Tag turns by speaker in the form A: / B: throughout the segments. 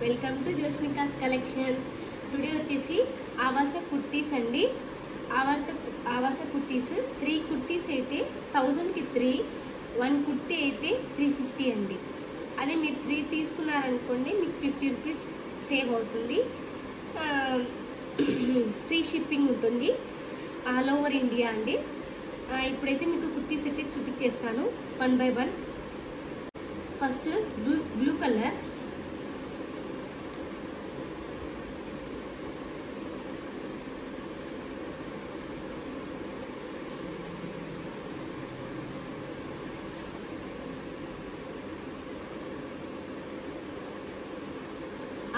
A: Welcome to Joshnika's collections. Today వచ్చేసి ఆవాస కుర్తీస్ అండి. ఆవాస కుర్తీస్ 3 కుర్తీస్ అయితే 1000కి 3, 1 కుర్తీ అయితే 350 అండి. అదే మీరు 3 తీసుకున్నారనుకోండి మీకు 50 రూపీస్ సేవ్ అవుతుంది. ఫ్రీ షిప్పింగ్ ఉంటుంది ఆల్ ఓవర్ ఇండియా అండి. ఇప్పుడైతే మీకు కుర్తీస్ అయితే చూపించేస్తాను 1 by 1. ఫస్ట్ బ్లూ కలర్,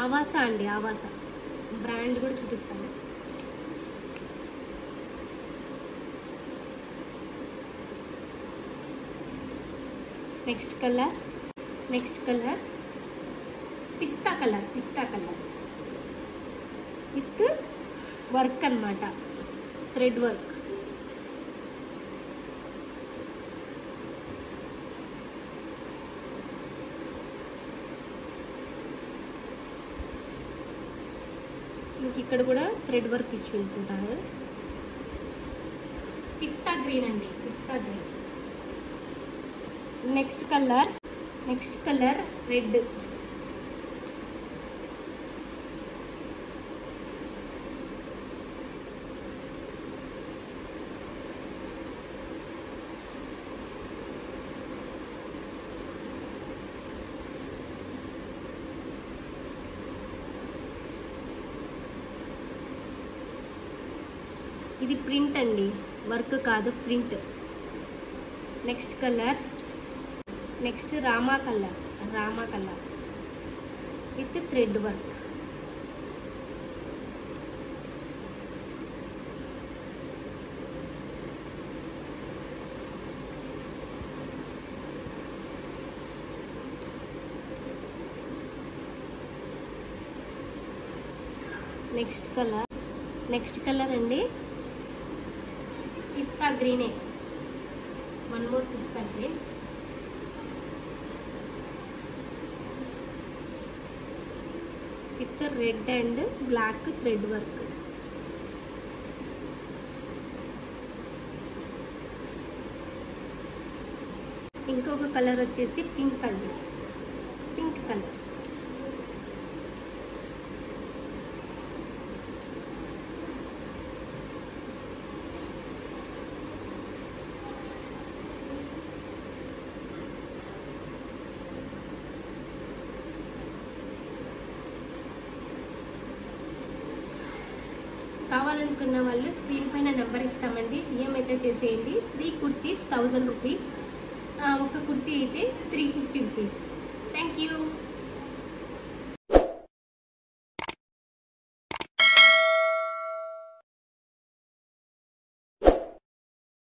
A: ఆవాస అండి. ఆవాస బ్రాండ్ కూడా చూపిస్తాను. Next colour pista colour with work అన్నమాట, థ్రెడ్ వర్క్. మీకు ఇక్కడ కూడా థ్రెడ్ వర్క్ ఇచ్చి ఉంటుంటారు. పిస్తా గ్రీన్ అండి, pista green. Next colour red. ఇది ప్రింట్ అండి, వర్క్ కాదు, print. Next rama colour with thread work. Next colour అండి పిస్తా గ్రీనే, 1 more pista green. With red and black thread work. ఇంకొక కలర్ వచ్చేసి పింక్ అండి, పింక్ కలర్. కావాలనుకున్న వాళ్ళు స్క్రీన్ పైన నెంబర్ ఇస్తామండి, ఈఎంఐ చేసేయండి. 3 కుర్తీస్ 1000 రూపీస్, ఒక కుర్తీ అయితే 350 రూపీస్. Thank you.